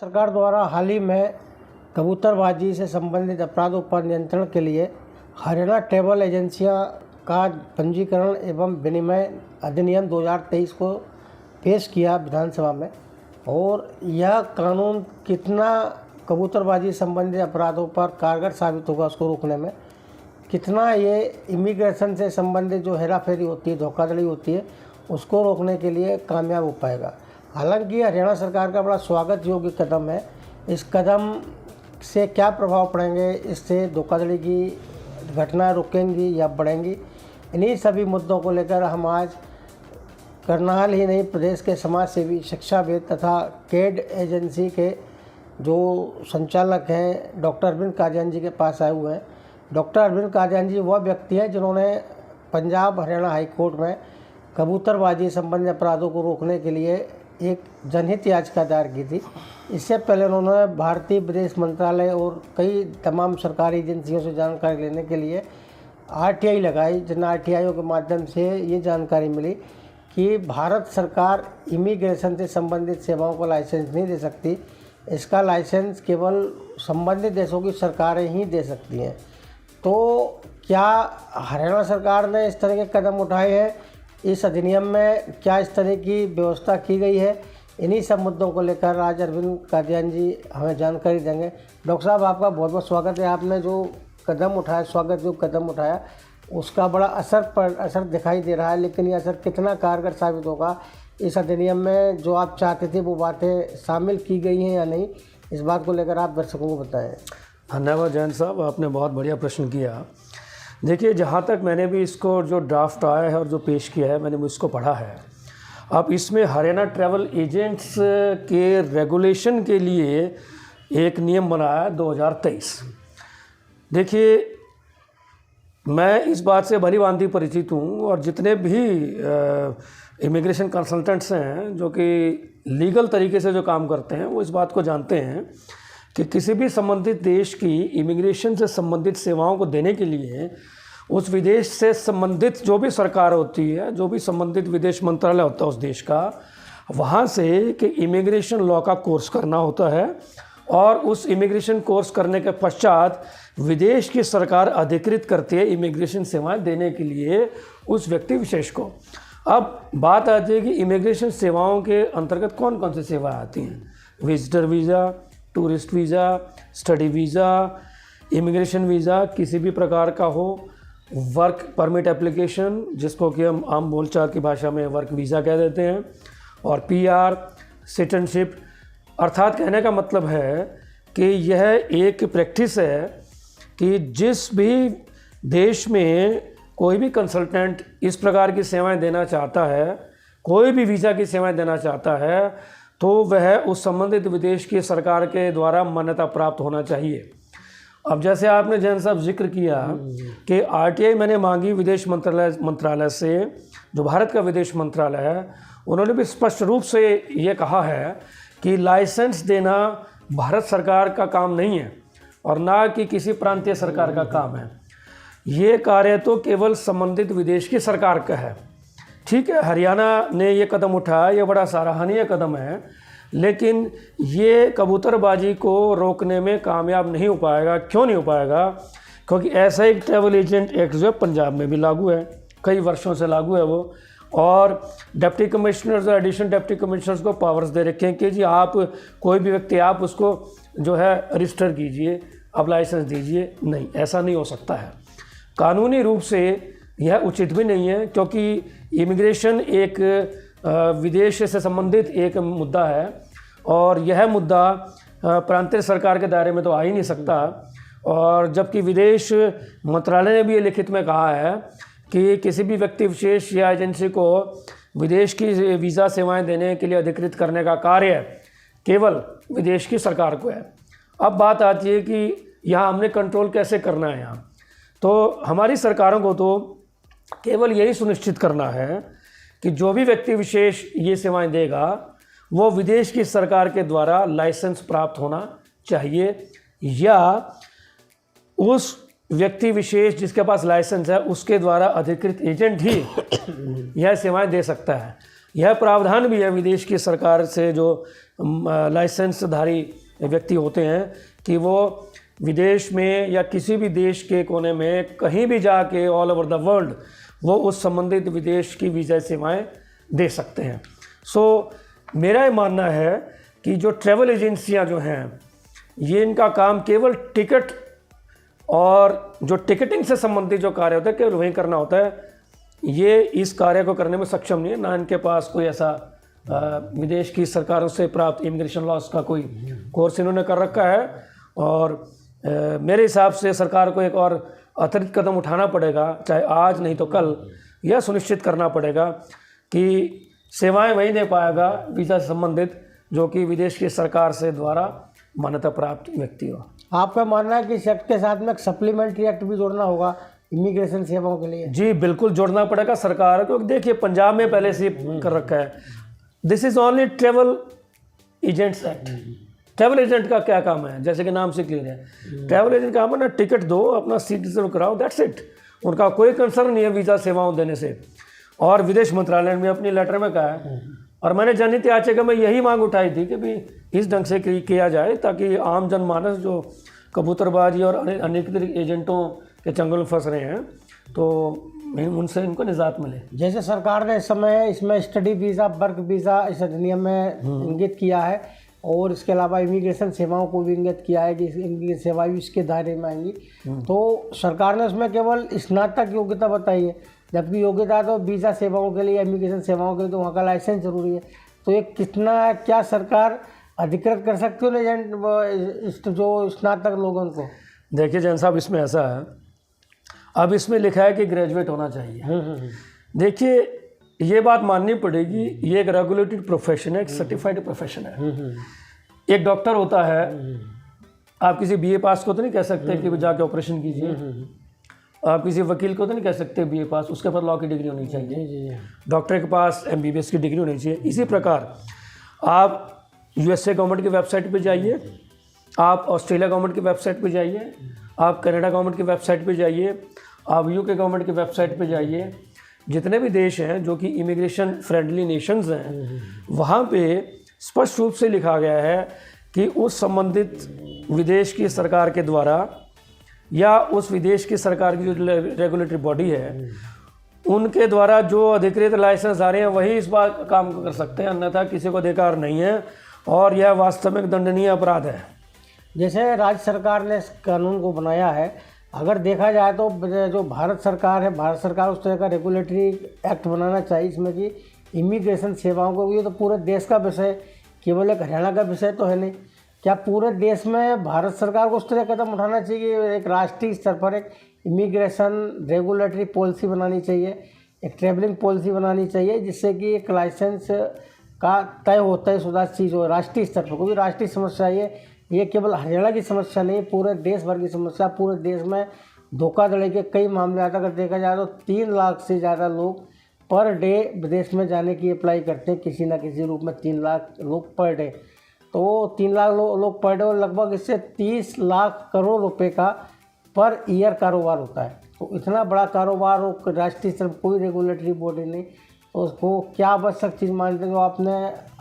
सरकार द्वारा हाल ही में कबूतरबाजी से संबंधित अपराधों पर नियंत्रण के लिए हरियाणा ट्रैवल एजेंसियां का पंजीकरण एवं विनिमय अधिनियम 2023 को पेश किया विधानसभा में। और यह कानून कितना कबूतरबाजी संबंधित अपराधों पर कारगर साबित होगा उसको रोकने में, कितना ये इमिग्रेशन से संबंधित जो हेराफेरी होती है, धोखाधड़ी होती है, उसको रोकने के लिए कामयाब हो पाएगा। हालांकि हरियाणा सरकार का बड़ा स्वागत योग्य कदम है। इस कदम से क्या प्रभाव पड़ेंगे, इससे धोखाधड़ी की घटनाएं रुकेंगी या बढ़ेंगी, इन्हीं सभी मुद्दों को लेकर हम आज करनाल ही नहीं प्रदेश के समाज सेवी, शिक्षाविद तथा केड एजेंसी के जो संचालक हैं डॉक्टर अरविंद कादियान जी के पास आए हुए हैं। डॉक्टर अरविंद कादियान जी वह व्यक्ति हैं जिन्होंने पंजाब हरियाणा हाई कोर्ट में कबूतरबाजी संबंधी अपराधों को रोकने के लिए एक जनहित याचिका दायर की थी। इससे पहले उन्होंने भारतीय विदेश मंत्रालय और कई तमाम सरकारी एजेंसियों से जानकारी लेने के लिए RTI लगाई, जिन RTIओं के माध्यम से ये जानकारी मिली कि भारत सरकार इमिग्रेशन से संबंधित सेवाओं का लाइसेंस नहीं दे सकती। इसका लाइसेंस केवल संबंधित देशों की सरकारें ही दे सकती हैं। तो क्या हरियाणा सरकार ने इस तरह के कदम उठाए हैं? इस अधिनियम में क्या इस तरह की व्यवस्था की गई है? इन्हीं सब मुद्दों को लेकर आज अरविंद कादियान जी हमें जानकारी देंगे। डॉक्टर साहब, आपका बहुत बहुत स्वागत है। आपने जो कदम उठाया, स्वागत जो कदम उठाया, उसका बड़ा असर दिखाई दे रहा है, लेकिन ये असर कितना कारगर साबित होगा, इस अधिनियम में जो आप चाहते थे वो बातें शामिल की गई हैं या नहीं, इस बात को लेकर आप दर्शकों को बताएं। धन्यवाद जैन साहब, आपने बहुत बढ़िया प्रश्न किया। देखिए, जहाँ तक मैंने भी इसको जो ड्राफ्ट आया है और जो पेश किया है, मैंने इसको पढ़ा है। अब इसमें हरियाणा ट्रैवल एजेंट्स के रेगुलेशन के लिए एक नियम बनाया 2023। देखिए, मैं इस बात से भली भांति परिचित हूँ और जितने भी इमिग्रेशन कंसल्टेंट्स हैं जो कि लीगल तरीके से जो काम करते हैं, वो इस बात को जानते हैं कि किसी भी संबंधित देश की इमिग्रेशन से संबंधित सेवाओं को देने के लिए उस विदेश से संबंधित जो भी सरकार होती है, जो भी संबंधित विदेश मंत्रालय होता है उस देश का, वहाँ से कि इमिग्रेशन लॉ का कोर्स करना होता है और उस इमिग्रेशन कोर्स करने के पश्चात विदेश की सरकार अधिकृत करती है इमिग्रेशन सेवाएं देने के लिए उस व्यक्ति विशेष को। अब बात आती है कि इमिग्रेशन सेवाओं के अंतर्गत कौन कौन सी सेवाएं आती हैं। Visitor visa, tourist visa, study visa, immigration visa किसी भी प्रकार का हो, वर्क परमिट एप्लीकेशन जिसको कि हम आम बोलचाल की भाषा में वर्क वीज़ा कह देते हैं, और PR, सिटीजनशिप। अर्थात कहने का मतलब है कि यह एक प्रैक्टिस है कि जिस भी देश में कोई भी कंसल्टेंट इस प्रकार की सेवाएं देना चाहता है, कोई भी वीज़ा की सेवाएं देना चाहता है, तो वह उस संबंधित विदेश की सरकार के द्वारा मान्यता प्राप्त होना चाहिए। अब जैसे आपने जैन साहब जिक्र किया कि RTI मैंने मांगी विदेश मंत्रालय से, जो भारत का विदेश मंत्रालय है, उन्होंने भी स्पष्ट रूप से ये कहा है कि लाइसेंस देना भारत सरकार का काम नहीं है और ना कि किसी प्रांतीय सरकार का काम है। ये कार्य तो केवल संबंधित विदेश की सरकार का है। ठीक है, हरियाणा ने ये कदम उठाया, ये बड़ा सराहनीय कदम है, लेकिन ये कबूतरबाजी को रोकने में कामयाब नहीं हो पाएगा। क्यों नहीं हो पाएगा? क्योंकि ऐसा एक ट्रैवल एजेंट एक्ट जो है पंजाब में भी लागू है, कई वर्षों से लागू है वो, और डिप्टी कमिश्नर्स और एडिशनल डिप्टी कमिश्नर्स को पावर्स दे रखे हैं कि जी आप कोई भी व्यक्ति आप उसको जो है रजिस्टर कीजिए, आप लाइसेंस दीजिए। नहीं, ऐसा नहीं हो सकता है। कानूनी रूप से यह उचित भी नहीं है, क्योंकि इमिग्रेशन एक विदेश से संबंधित एक मुद्दा है और यह मुद्दा प्रांतीय सरकार के दायरे में तो आ ही नहीं सकता। और जबकि विदेश मंत्रालय ने भी ये लिखित में कहा है कि किसी भी व्यक्ति विशेष या एजेंसी को विदेश की वीज़ा सेवाएं देने के लिए अधिकृत करने का कार्य केवल विदेश की सरकार को है। अब बात आती है कि यहाँ हमने कंट्रोल कैसे करना है। यहाँ तो हमारी सरकारों को तो केवल यही सुनिश्चित करना है कि जो भी व्यक्ति विशेष ये सेवाएं देगा वो विदेश की सरकार के द्वारा लाइसेंस प्राप्त होना चाहिए, या उस व्यक्ति विशेष जिसके पास लाइसेंस है उसके द्वारा अधिकृत एजेंट ही यह सेवाएं दे सकता है। यह प्रावधान भी है विदेश की सरकार से जो लाइसेंसधारी व्यक्ति होते हैं कि वो विदेश में या किसी भी देश के कोने में कहीं भी जाके ऑल ओवर द वर्ल्ड वो उस संबंधित विदेश की वीज़ा सेवाएं दे सकते हैं। सो मेरा ये मानना है कि जो ट्रैवल एजेंसियां जो हैं ये इनका काम केवल टिकट और जो टिकटिंग से संबंधित जो कार्य होता है केवल वही करना होता है। ये इस कार्य को करने में सक्षम नहीं है, ना इनके पास कोई ऐसा विदेश की सरकारों से प्राप्त इमिग्रेशन लॉस का कोई कोर्स इन्होंने कर रखा है। और मेरे हिसाब से सरकार को एक और अतिरिक्त कदम उठाना पड़ेगा, चाहे आज नहीं तो कल, यह सुनिश्चित करना पड़ेगा कि सेवाएं वही दे पाएगा वीज़ा से संबंधित जो कि विदेश की सरकार से द्वारा मान्यता प्राप्त व्यक्ति हो। आपका मानना है कि इस एक्ट के साथ में एक सप्लीमेंट्री एक्ट भी जोड़ना होगा इमिग्रेशन सेवाओं के लिए? जी बिल्कुल जोड़ना पड़ेगा सरकार को, क्योंकि देखिए पंजाब में पहले से कर रखा है। This is only travel agents act. Travel agent का क्या काम है, जैसे कि नाम से क्लियर है, ट्रैवल एजेंट का काम है ना टिकट दो, अपना सीट रिजर्व कराओ, दैट्स इट। उनका कोई कंसर्न नहीं है वीज़ा सेवाओं देने से। और विदेश मंत्रालय ने अपनी लेटर में कहा है, और मैंने जनहित याचिका में यही मांग उठाई थी कि भी इस ढंग से किया जाए ताकि आम जनमानस जो कबूतरबाजी और अनधिकृत एजेंटों के चंगुल में फंस रहे हैं तो उनसे इनको निजात मिले। जैसे सरकार ने इस समय इसमें स्टडी वीज़ा, वर्क वीज़ा इस अधिनियम में इंगित किया है और इसके अलावा इमिग्रेशन सेवाओं को भी इंगित किया है कि इनकी सेवाएं भी इसके दायरे में आएंगी, तो सरकार ने उसमें केवल स्नातक योग्यता बताई है, जबकि योग्यता तो वीज़ा सेवाओं के लिए, इमिग्रेशन सेवाओं के लिए तो वहाँ का लाइसेंस जरूरी है। तो ये कितना, क्या सरकार अधिकृत कर सकती है एजेंट जो स्नातक लोगों को? देखिए जैन साहब, इसमें ऐसा है, अब इसमें लिखा है कि ग्रेजुएट होना चाहिए। देखिए ये बात माननी पड़ेगी, ये एक रेगुलेटेड प्रोफेशन है, एक सर्टिफाइड प्रोफेशन है। एक डॉक्टर होता है, आप किसी बीए पास को तो नहीं कह सकते कि जाके ऑपरेशन कीजिए। आप किसी वकील को तो नहीं कह सकते बीए पास, उसके पास लॉ की डिग्री होनी चाहिए। डॉक्टर के पास एमबीबीएस की डिग्री होनी चाहिए। इसी प्रकार आप यूएसए गवर्नमेंट की वेबसाइट पे जाइए, आप ऑस्ट्रेलिया गवर्नमेंट की वेबसाइट पे जाइए, आप कनाडा गवर्नमेंट की वेबसाइट पे जाइए, आप यूके गवर्नमेंट की वेबसाइट पे जाइए। जितने भी देश हैं जो कि इमिग्रेशन फ्रेंडली नेशंस हैं, वहाँ पे स्पष्ट रूप से लिखा गया है कि उस संबंधित विदेश की सरकार के द्वारा या उस विदेश की सरकार की जो रेगुलेटरी बॉडी है उनके द्वारा जो अधिकृत लाइसेंस आ रहे हैं वही इस बात का काम कर सकते हैं, अन्यथा किसी को अधिकार नहीं है और यह वास्तव में दंडनीय अपराध है। जैसे राज्य सरकार ने इस कानून को बनाया है, अगर देखा जाए तो जो भारत सरकार है, भारत सरकार उस तरह का रेगुलेटरी एक्ट बनाना चाहिए इसमें कि इमिग्रेशन सेवाओं को, ये तो पूरे देश का विषय, केवल एक हरियाणा का विषय तो है नहीं। क्या पूरे देश में भारत सरकार को उस तरह कदम उठाना चाहिए कि एक राष्ट्रीय स्तर पर एक इमिग्रेशन रेगुलेटरी पॉलिसी बनानी चाहिए, एक ट्रैवलिंग पॉलिसी बनानी चाहिए, जिससे कि एक लाइसेंस का तय होता है शुदा चीज़ हो राष्ट्रीय स्तर पर। क्योंकि राष्ट्रीय समस्या ये केवल हरियाणा की समस्या नहीं, पूरे देश भर की समस्या। पूरे देश में धोखाधड़ी के कई मामले आते, अगर देखा जाए तो 3 लाख से ज़्यादा लोग पर डे विदेश में जाने की अप्लाई करते हैं, किसी ना किसी रूप में 3 लाख लोग पर डे। तो 3 लाख लोग पर डे और लगभग इससे 30 लाख करोड़ रुपए का पर ईयर कारोबार होता है। तो इतना बड़ा कारोबार हो, राष्ट्रीय स्तर पर कोई रेगुलेटरी बॉडी नहीं, तो उसको क्या आवश्यक चीज़ मानते हैं? जो आपने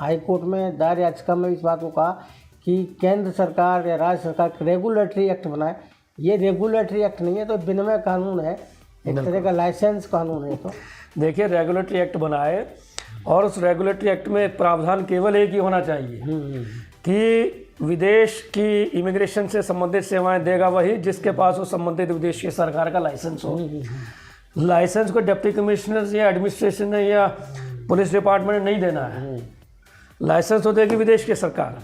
हाईकोर्ट में दायर याचिका में इस बात को कहा कि केंद्र सरकार या राज्य सरकार रेगुलेटरी एक्ट बनाए, ये रेगुलेटरी एक्ट नहीं है, तो विनिमय कानून है, एक तरह का लाइसेंस कानून है। तो देखिए रेगुलेटरी एक्ट बनाए और उस रेगुलेटरी एक्ट में प्रावधान केवल एक ही होना चाहिए कि विदेश की इमिग्रेशन से संबंधित सेवाएं देगा वही जिसके पास वो संबंधित विदेश की सरकार का लाइसेंस हो। लाइसेंस को डिप्टी कमिश्नर या एडमिनिस्ट्रेशन या पुलिस डिपार्टमेंट ने नहीं देना है, लाइसेंस तो देगी विदेश की सरकार।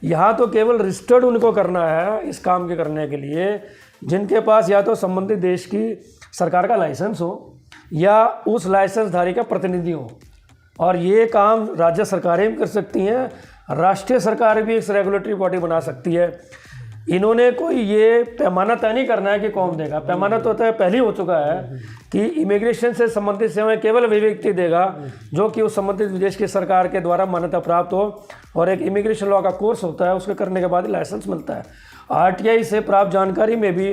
यहाँ तो केवल रजिस्टर्ड उनको करना है इस काम के करने के लिए जिनके पास या तो संबंधित देश की सरकार का लाइसेंस हो या उस लाइसेंसधारी का प्रतिनिधि हो। और ये काम राज्य सरकारें भी कर सकती हैं, राष्ट्रीय सरकार भी इस रेगुलेटरी बॉडी बना सकती है। इन्होंने कोई ये पैमाना तय नहीं करना है कि कौन देगा, पैमाना तो तय पहले ही हो चुका है कि इमिग्रेशन से संबंधित सेवाएं केवल वही व्यक्ति देगा जो कि उस संबंधित विदेश की सरकार के द्वारा मान्यता प्राप्त हो और एक इमिग्रेशन लॉ का कोर्स होता है, उसके करने के बाद ही लाइसेंस मिलता है। आरटीआई से प्राप्त जानकारी में भी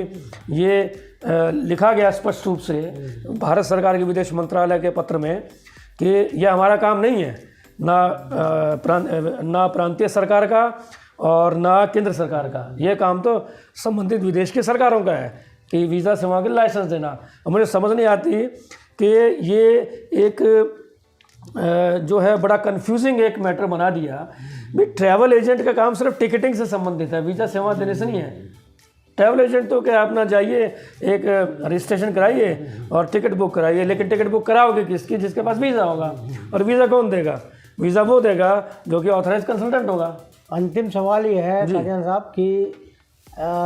ये लिखा गया स्पष्ट रूप से भारत सरकार के विदेश मंत्रालय के पत्र में कि यह हमारा काम नहीं है, ना प्रांतीय सरकार का और ना केंद्र सरकार का। ये काम तो संबंधित विदेश की सरकारों का है कि वीज़ा सेवा के लाइसेंस देना। अब मुझे समझ नहीं आती कि ये एक जो है बड़ा कंफ्यूजिंग एक मैटर बना दिया भाई। ट्रैवल एजेंट का काम सिर्फ टिकटिंग से संबंधित है, वीज़ा सेवा देने से नहीं है। ट्रैवल एजेंट तो क्या अपना जाइए, एक रजिस्ट्रेशन कराइए और टिकट बुक कराइए, लेकिन टिकट बुक कराओगे किसकी? जिसके पास वीज़ा होगा। और वीज़ा कौन देगा? वीज़ा वो देगा जो कि ऑथराइज कंसल्टेंट होगा। अंतिम सवाल ये है काजन साहब कि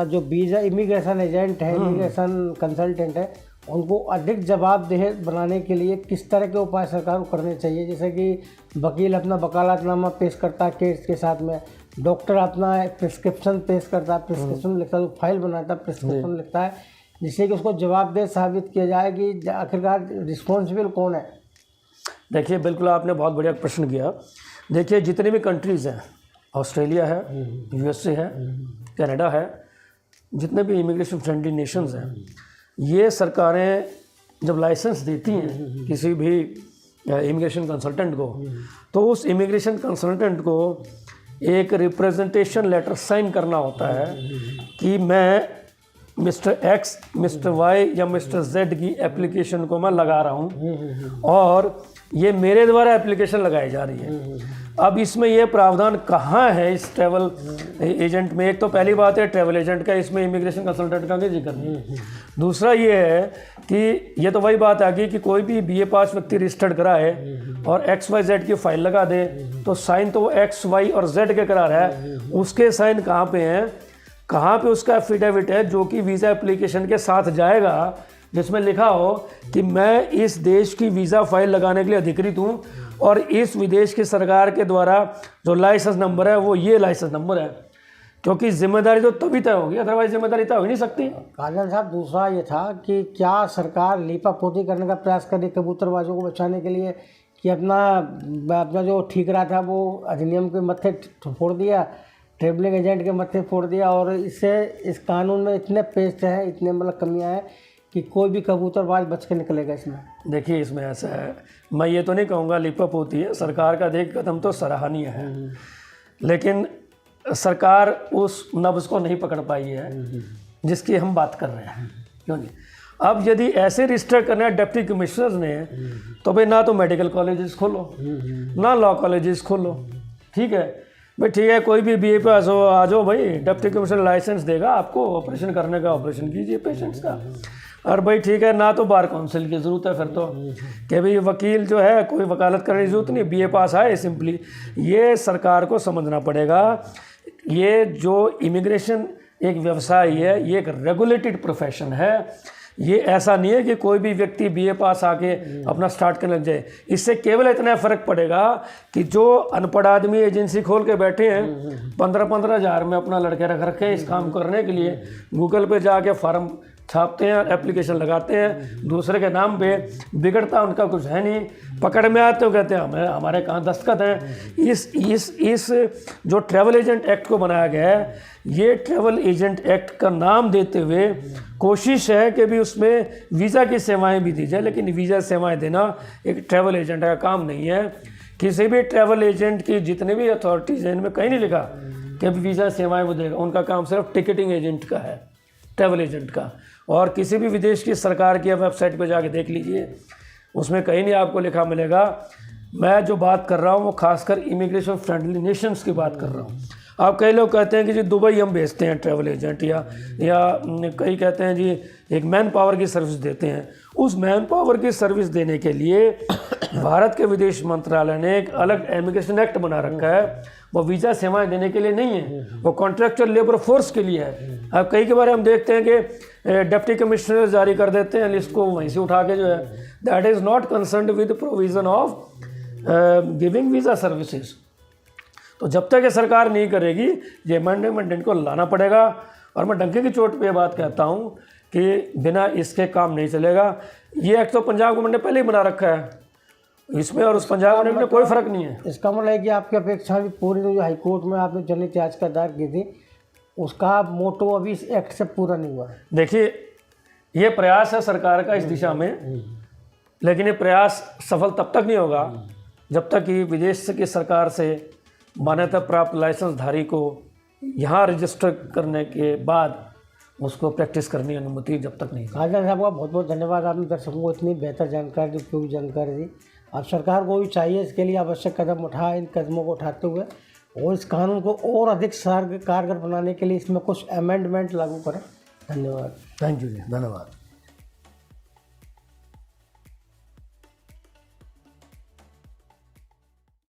जो वीज़ा इमिग्रेशन एजेंट है, इमिग्रेशन कंसल्टेंट है, उनको अधिक जवाबदेह बनाने के लिए किस तरह के उपाय सरकार को करने चाहिए? जैसे कि वकील अपना वकालतनामा पेश करता है केस के साथ में, डॉक्टर अपना प्रिस्क्रिप्शन पेश करता है, प्रिस्क्रिप्शन लिखता है, फाइल बनाता है, प्रिस्क्रिप्शन लिखता है, जिससे कि उसको जवाबदेह साबित किया जाए कि आखिरकार रिस्पॉन्सिबल कौन है। देखिए, बिल्कुल आपने बहुत बढ़िया प्रश्न किया। देखिए, जितनी भी कंट्रीज़ हैं, ऑस्ट्रेलिया है, यूएसए है, कनाडा है, जितने भी इमिग्रेशन फ्रेंडली नेशंस हैं, ये सरकारें जब लाइसेंस देती हैं किसी भी इमिग्रेशन कंसल्टेंट को, तो उस इमिग्रेशन कंसल्टेंट को एक रिप्रेजेंटेशन लेटर साइन करना होता है कि मैं मिस्टर एक्स, मिस्टर वाई या मिस्टर जेड की एप्लीकेशन को मैं लगा रहा हूँ और ये मेरे द्वारा एप्लीकेशन लगाई जा रही है। अब इसमें ये प्रावधान कहाँ है इस ट्रैवल एजेंट में? एक तो पहली बात है ट्रैवल एजेंट का, इसमें इमिग्रेशन कंसल्टेंट का जिक्र नहीं। दूसरा ये है कि ये तो वही बात आ गई कि कोई भी BA पास व्यक्ति रजिस्टर्ड कराए और XYZ की फाइल लगा दे, तो साइन तो वो X, Y और Z के करा रहा है। उसके साइन कहाँ पे हैं? कहाँ पे उसका एफिडेविट है जो कि वीज़ा एप्लीकेशन के साथ जाएगा, जिसमें लिखा हो कि मैं इस देश की वीज़ा फाइल लगाने के लिए अधिकृत हूँ और इस विदेश की सरकार के द्वारा जो लाइसेंस नंबर है वो ये लाइसेंस नंबर है। क्योंकि जिम्मेदारी तो तभी तय होगी, अदरवाइज जिम्मेदारी तय हो ही नहीं सकती। काजल साहब, दूसरा ये था कि क्या सरकार लीपापोती करने का प्रयास करे कबूतरबाजों को बचाने के लिए कि अपना जो ठीकरा था वो अधिनियम के मत्थे फोड़ दिया, ट्रैवलिंग एजेंट के मत्थे फोड़ दिया, और इससे इस कानून में इतने पेच हैं, इतने मतलब कमियां हैं कि कोई भी कबूतरबाज बच के निकलेगा इसमें। देखिए, इसमें ऐसा है, मैं ये तो नहीं कहूँगा लिपापोती है, सरकार का देख कदम तो सराहनीय है, लेकिन सरकार उस नब्ज़ को नहीं पकड़ पाई है जिसकी हम बात कर रहे हैं। क्यों नहीं? अब यदि ऐसे रजिस्टर करना है डिप्टी कमिश्नर्स ने, तो भाई ना तो मेडिकल कॉलेजेस खोलो, ना लॉ कॉलेजेस खोलो, ठीक है भाई, ठीक है, कोई भी BA पास हो, आ जाओ भाई, डिप्टी कमिश्नर लाइसेंस देगा आपको ऑपरेशन करने का, ऑपरेशन कीजिए पेशेंट्स का। और भाई ठीक है, ना तो बार काउंसिल की ज़रूरत है फिर तो कि भाई वकील जो है कोई वकालत करने की ज़रूरत नहीं, BA पास आए सिंपली। ये सरकार को समझना पड़ेगा, ये जो इमिग्रेशन एक व्यवसाय है, ये एक रेगुलेटेड प्रोफेशन है। ये ऐसा नहीं है कि कोई भी व्यक्ति BA पास आके अपना स्टार्ट करने लग जाए। इससे केवल इतना फ़र्क पड़ेगा कि जो अनपढ़ आदमी एजेंसी खोल के बैठे हैं 15-15 हज़ार में अपना लड़के रख रखे हैं इस काम करने के लिए, गूगल पे जाके फार्म छापते हैं, एप्लीकेशन लगाते हैं दूसरे के नाम पे, बिगड़ता उनका कुछ है नहीं, पकड़ में आते हो कहते हैं हमारे कहाँ दस्तखत हैं। इस जो ट्रैवल एजेंट एक्ट को बनाया गया है, ये ट्रैवल एजेंट एक्ट का नाम देते हुए कोशिश है कि भी उसमें वीज़ा की सेवाएं भी दी जाए, लेकिन वीज़ा सेवाएं देना एक ट्रैवल एजेंट का काम नहीं है। किसी भी ट्रैवल एजेंट की जितने भी अथॉरिटीज़ हैं, इनमें कहीं नहीं लिखा कि वीज़ा सेवाएं वो देगा, उनका काम सिर्फ टिकटिंग एजेंट का है, ट्रैवल एजेंट का। और किसी भी विदेश की सरकार की वेबसाइट पर जाके देख लीजिए, उसमें कहीं नहीं आपको लिखा मिलेगा। मैं जो बात कर रहा हूँ वो खासकर इमिग्रेशन फ्रेंडली नेशंस की बात कर रहा हूँ। आप कई लोग कहते हैं कि जी दुबई हम भेजते हैं ट्रैवल एजेंट, या कई कहते हैं जी एक मैन पावर की सर्विस देते हैं। उस मैन पावर की सर्विस देने के लिए भारत के विदेश मंत्रालय ने एक अलग इमिग्रेशन एक्ट बना रखा है, वो वीज़ा सेवाएं देने के लिए नहीं है, वो कॉन्ट्रैक्चुअल लेबर फोर्स के लिए है। अब कई के बारे हम देखते हैं कि डिप्टी कमिश्नर जारी कर देते हैं लिस्ट को, वहीं से उठा के जो है, that is not concerned with provision of giving visa services. तो जब तक ये सरकार नहीं करेगी, ये अमेंडमेंट इनको लाना पड़ेगा। और मैं डंके की चोट पे ये बात कहता हूँ कि बिना इसके काम नहीं चलेगा। ये एक्ट तो पंजाब गवर्नमेंट ने पहले ही बना रखा है, इसमें और उस पंजाब गवर्नमेंट में कोई फ़र्क नहीं है। इसका मतलब है कि आपकी अपेक्षा भी पूरी जो हाईकोर्ट में आपने जनहित याचिका दायर की थी, उसका मोटो अभी इस एक्ट से पूरा नहीं हुआ है। देखिए, ये प्रयास है सरकार का इस दिशा में लेकिन ये प्रयास सफल तब तक नहीं होगा जब तक कि विदेश की सरकार से मान्यता प्राप्त लाइसेंस धारी को यहाँ रजिस्टर करने के बाद उसको प्रैक्टिस करने की अनुमति जब तक नहीं। काजल साहब का बहुत बहुत धन्यवाद, आपने दर्शकों को इतनी बेहतर जानकारी दी, उपयोगी जानकारी दी। अब सरकार को भी चाहिए इसके लिए आवश्यक कदम उठाए, इन कदमों को उठाते हुए और इस कानून को और अधिक कारगर बनाने के लिए इसमें कुछ अमेंडमेंट लागू करें। धन्यवाद। थैंक यू जी, धन्यवाद।